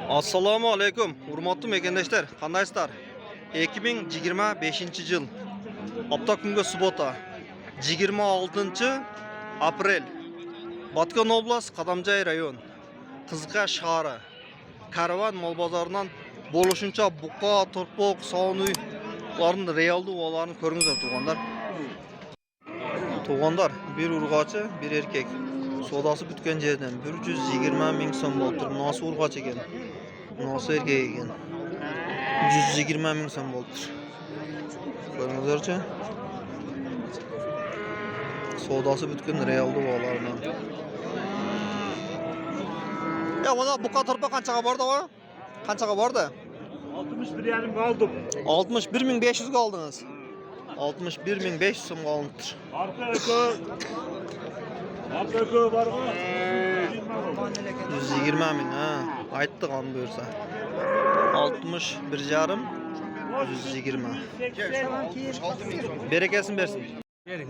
Assalamu alaikum. Hurmatlı mekendaşlar, qandaysizlar? 2025-yil. Hafta kunga subota. 26-aprel. Batkan oblast, Qadamjay rayon. Qizqa shahri. Karvan mol bozoridan bo'lishuncha buqa, torpoq, sog'un uylarning realdi o'larini ko'ringizlar tuğanlar. Tuğanlar, bir urg'ochi, bir erkek. Sodası bitken yerden 120 ming so'm bo'ldi. Nasıl urg'och ekan? Nasıl erkek ekan? 120 ming so'm bo'ldi. Ko'ringizlarchi. Sodası bitken realdi o'lardan. Ya mana buqa torpoq qanchaga bordi o? Qanchaga bordi? 61,5 aldım. 61.500 ga aldınız. 61.500 so'm oldu. Arka eko var mı? 120 ming ha. Aytdik onu buyursa. 61,5 120. Berekesin bersin.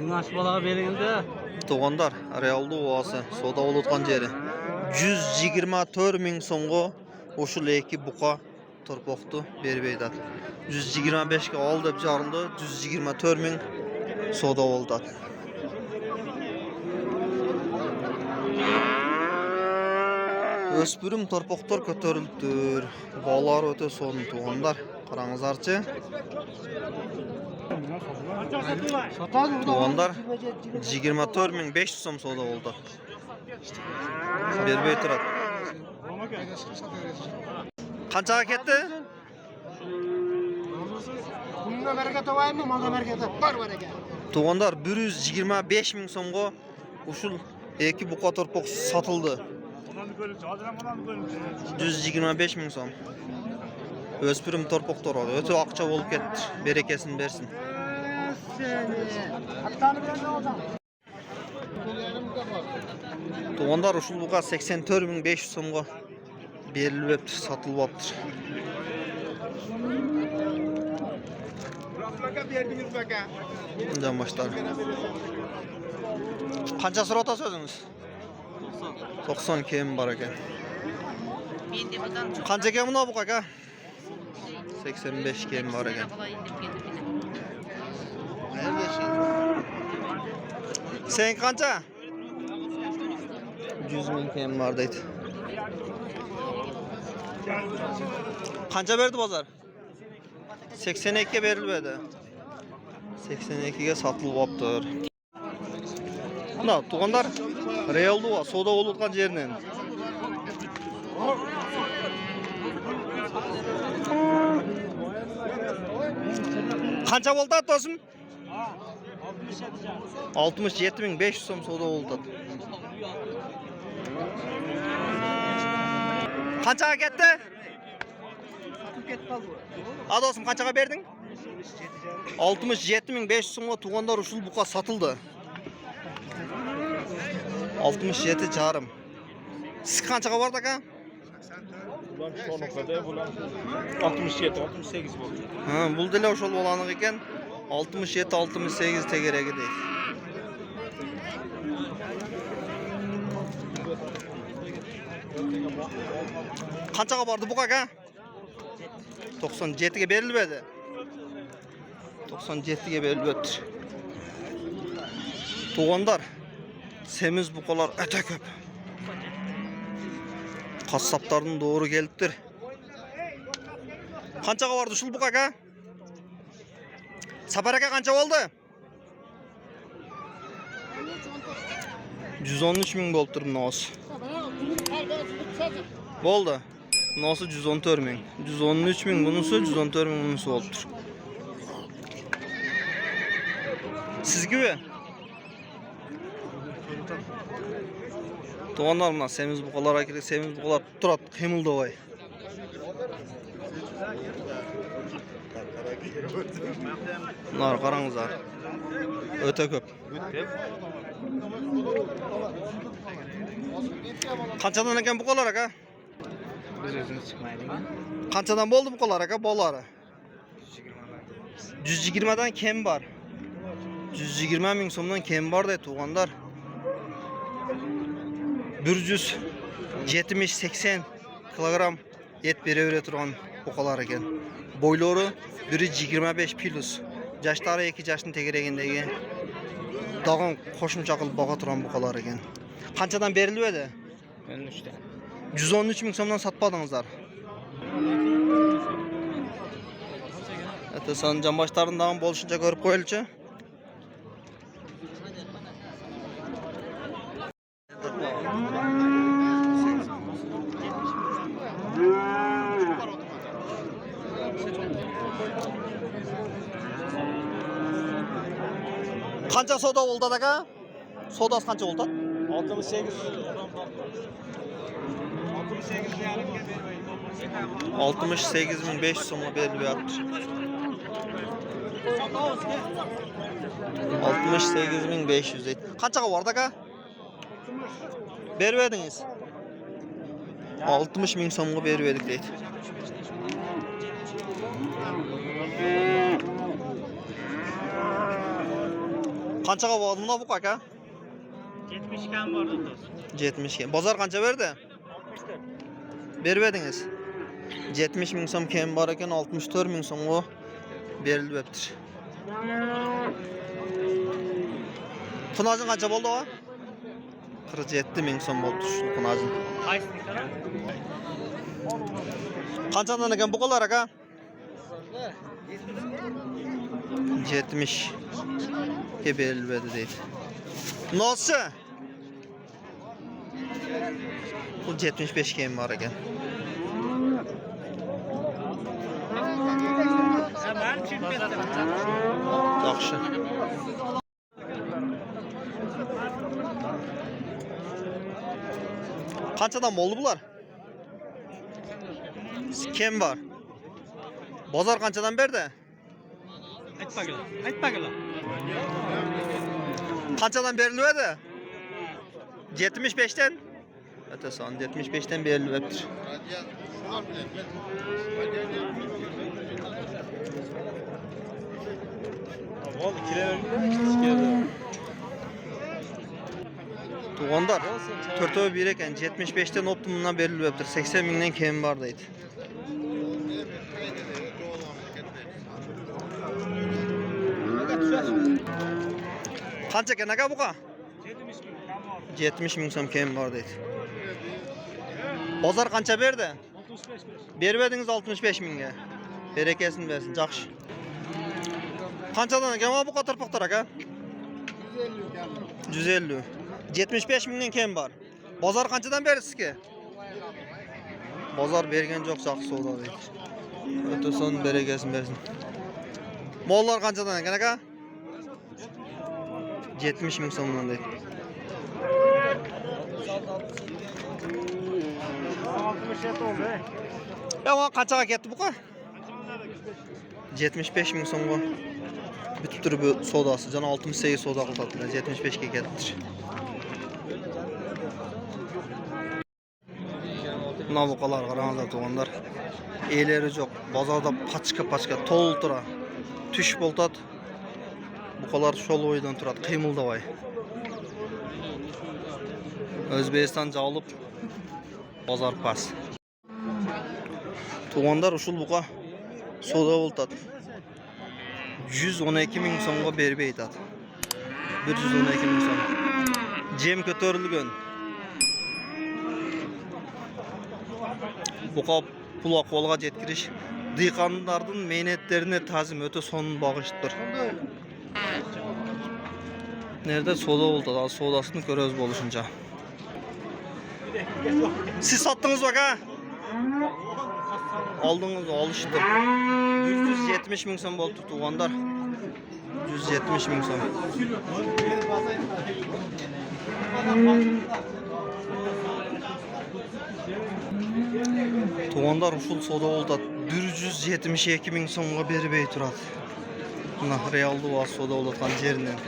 Nasıl balaga beringinde? Tuğanlar, realdi oası, soda olutkan jeri. 124 ming so'mga oşul eki buqa torpoqtu berip aytat. 125 ga al dep jarıldı, 124 ming soda oldu. Öspürüm torpoqtor kötörüldür. Balar öte son tuğanlar. Qarаңыздарчы. Tuğanlar 24.500 so'm soda oldu. Berbey turadi. Qanchaga ketdi? Bunga bereket olayım mı? Bereket var bereket. Tuğanlar 125 ming so'mga uşul eki buqa torpoq satıldı. 125 ming so'm. Öspürüm torpoqtor oldu. Öte akça olup ketdi. Berekesin bersin. Tuğanlar uşul buqa 84.500 so'mga berilip satılıptır. Can başlar. Qancha surata sözünüz? 90 kem var ekan. Qancha kem buna bu aka? 85 kem var ekan. Sen qancha? 100 ming kem var deydi. Qancha berdi bozor? 82 ga berilmedi. 82 ga satılıptır. Mına tuğanlar realdi o, soda olutkan jerinden. Qancha boldu atosum? 67.500 so'm soda oldu. Qanchaga ketdi? Adosum qanchaga berding? 67.500 so'mga tuğanlar uşul buqa satıldı. 67 jarım. Siz qanchaga bordi aka? Bulan sonu kadar bulan 67, 68 oldu. Ha, bul dele oşol bolanık eken 67 68 tegeregi deydi. Qanchaga bordi bu aka? 97 ga berilmedi. 97 ga berilibdi. Tuğanlar semiz buqalar öte köp. Kassaplardan doğru geliptir. Qanchaga bordi uşul buqa aka? Sapar aka qancha oldu? 113 ming bo'libdir bunisi. Bo'ldi. Bunisi 114 ming. 113 ming bunisi, 114 ming bunisi bo'libdir. Sizgi mi? Tuğanlar mına semiz buqalara kirib, semiz buqalar turadi, qimildabay. Bunlar qarаңызlar. Öte köp. Qanchadan ekan buqalar aka? Qanchadan bo'ldi buqalar aka bolari? 120 dan kem var. 120 ming so'mdan kem var deydi tuğanlar. 170-80 kilogram et bere turgan bukalar eken. Boyları 1.25 plus. Yaşları 2 yaşın tegeregindegi dağın koşumça kılıp bağa turan bukalar eken. Kançadan berilip edi? 13'te. 113 ming so'mdan satmadыңыздар. Это сан жамбаштарындагы болушунча көрүп коелучу. Канча сода болду ага? Содасы канча болду? 68. 68.500 so'mga berilib yotibdi. 68.500 deydi. Qanchaga bordi aka? Berib edingiz. 60 ming so'mga berib edik deydi. Qanchaga bordi buna bu aka? 70 kam bordi. 70 ga. Bozor qancha berdi? Berib edingiz. 70 ming so'm kem bor ekan, 64 ming so'mga berilib yotibdi. Tunajın qancha bo'ldi o? 47 ming so'm bo'ldi shu tunajın. Qanchadan ekan buqalar aka? 70 ga berilib edi deydi. Nosi? Bu 75 kem bor ekan. Yaxshi. Qanchadan bo'ldi bular? Kim bor? Bozor qanchadan berdi? Aytpagila. Qanchadan berilib edi? 75 dan. Atasan 75 dan berilib yotibdi. Oldu, kilolar. Tuğandar, 4'e 1 eken 75'ten optimumdan berilip yaptır. 80 binden kem var deydi. Kança eken aka buka? 70 bin so'm kem var deydi. Bozar kança berdi? 65. Berib ediniz 65 binge. Berekesin versin, жақшы. Kançadan eken bu kadar poktar aka? 150. 75 binden kem var. Bozar kançadan berdi sizge? Bozar bergen çok жақсы soda deydi. Öte son berekesin versin. Mollar kançadan eken aka? 70 bin so'mdan deydi. 67 oldu. Ya kançaga ketdi bu ka? 75 bin so'mga bitib turib bu sodası. Jana 68 soda qilibdilar. 75 ga ketdi. Buna buqalar qaranglar tuğanlar. Eleri жоқ. Bozorda paçka tol tura. Tush boltat. Buqalar şol oydan turadi, qiymildabay. O'zbekiston jag'ilib bozor pas. Tuğanlar uşul buqa soda boltat. 112 ming so'mga berib aytadi. 112 ming so'm. Jem ko'tarilgan. Buqa pul aqvalga jetkirish dehqonlarning mehnatlarini ta'zim o'ta sonun bag'ishtir. Nerede soda boltat? Al sodasını göröz boluşunca. Siz sattınız bak ha? Aldınız, alıştı. 170 bin so'm bo'ldi tuğanlar. 170 bin so'm. Tuğanlar uşul soda boltat 172 bin so'mga berib turadi. Mına realda o soda bolatkan jerinden.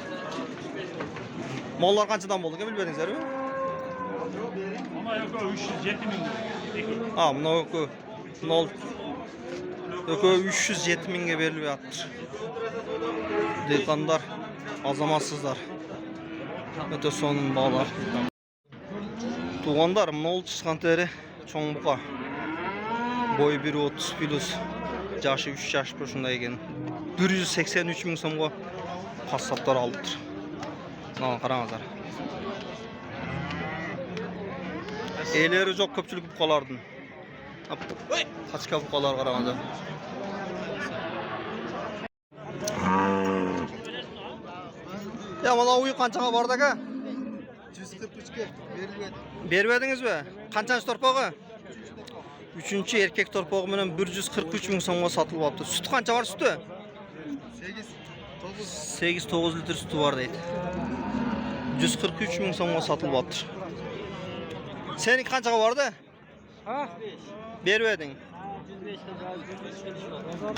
Mollar qanchadan bo'ldi ki bilbedingizlar-mi? Ama yok 307 bin. Ha, buna ökö 307 mingga berilib yotibdi. Dehqonlar azamatsızlar. Öte sonun bağlar. Tuğanlar mol çıkan teri çoğun buqa. Boy 1.30 plus. Jaşı 3 yaş boşunda eken. 183 ming so'mga qassoblar olibdir. Mana qarangizlar. Eleri жоқ көпчүлүк buqalardan. Qachqa buqalar qarangizlar. Ya mana uy qanchaga bordi aka? 143 ga berilmedi. Bermediniz mi? Qanchasi torpog'i? 3-chi erkek torpog'i bilan 143 ming so'mga sotılib olibdi. Süt qancha bor sütü? 8-9 litr sütü var deydi. 143 ming so'mga sotılib olibdi. Sening qanchaga bordi? Ha? Bermeding.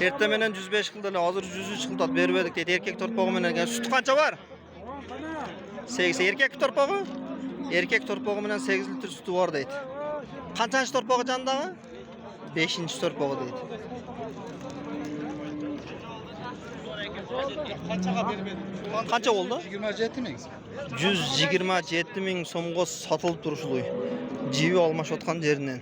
Erta menen 105 qildilar, hozir 103 qildi bermedik deydi. Erkek torpog'i bilan süt qancha bor? 8 erkek torpog'i? Erkek torpog'i bilan 8 litr sütü var deydi. Qanchasi torpog'i jandağı? 5-chi torpog'i deydi. Qanchaga bermedi? Qancha bo'ldi? 27 ming. 127 ming so'mga sotılib turishdi uy. Jivi almashayotgan yerinden.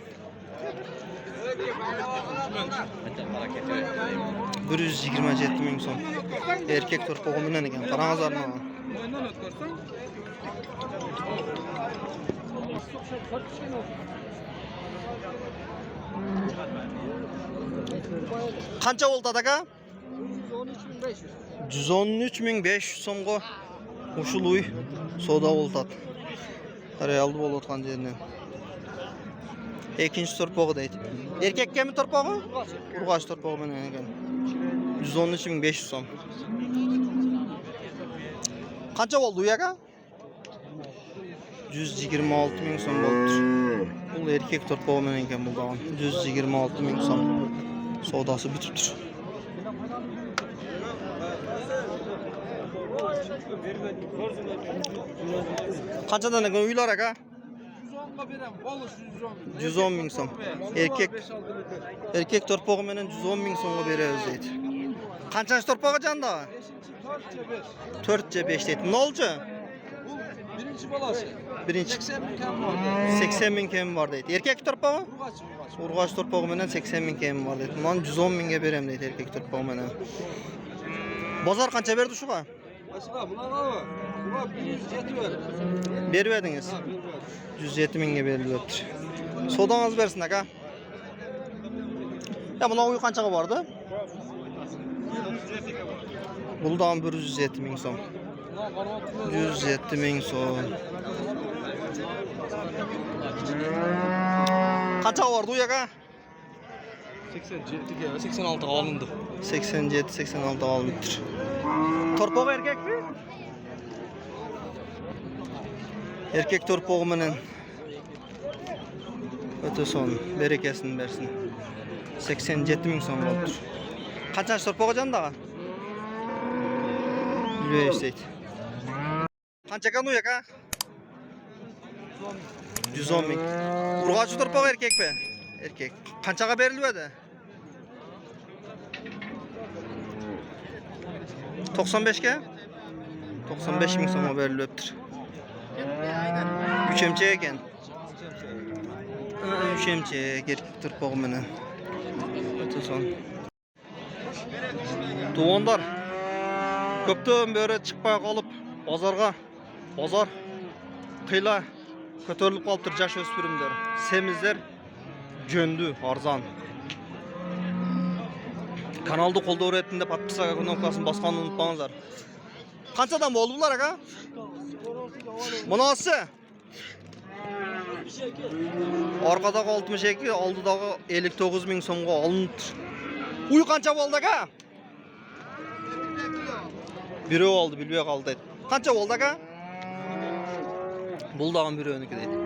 127 ming so'm. Erkek torpog'i bilan ekan. Qarangizlar mana. Qancha bo'ldi aka? 113.500 so'mga ushul uy savdo bo'ldi. Realda bo'layotgan yerinden. Ikinci torpog'i deydi. Erkekkami torpog'i? Urg'och torpog'i bilan ekan. 113.500 so'm. Qancha bo'ldi uy aka? 126 ming so'm bo'ldi. Bu erkek torpog'i bilan ekan bu da'van. 126 ming so'm. Savdosi bitibdir. Qanchadan ekan uylar aka? 110 ga berem. Bolu 110. 110 ming so'm. Erkek torpog'i bilan 110 ming so'mga beramiz deydi. Qanchasi torpog'i janda? 4 5 deydi. Ne oldu? Bu birinci balası. Birinci 80 ming kam var. 80 ming kemi var deydi. Erkek torpog'i? Urg'och torpog'i bilan 80 ming kemi var deydi. Men 110 mingga berem deydi erkek torpog'i bilan. Bozor qancha berdi shuga? Aslında buna var. Buna 107 verdi. Bermediniz. 107 mingga berilibdir. Savdoңuz bersin aka. Ya buna uy qanchaga bordi? Buldan 107 ming so'm. 107 ming so'm. Qanchaga bordi uy aka? 87 ga 86 ga alındı. 87-86 ga alınıbdır. Torpog'i erkekmi? Erkek torpog'i bilan o'ta son berekesini bersin. 87 ming so'm bo'libdir. Qanchasi torpog'i jandaga? Bilmaysiz deydi. Qancha ekan uy aka? 110 ming. Urg'ochi torpog'i erkekmi? Erkek. Qanchaga beriladi? 95 ga? 95 ming so'mga berilibdir. 3 emchek ekan. 3 emchek erkek torpog'i bilan. O'ta son. Tuğanlar köpten beri çıkmaya kalıp bozor kıyla kötörülüp kalıptır yaş öspürümler. Semizler göndü arzan. Kanalda kolda öğrettiğinde patpısa knomkasını baskanını unutmağınızlar. Kançadan oldu bunlar aka? Bu nasıl? Arkadaki 62, aldıdaki 59 ming so'mga alınıptır. Uy kança oldu aka? Biri oldu, bilbey kaldı. Kança oldu aka? Buldağın biri önüki deydi.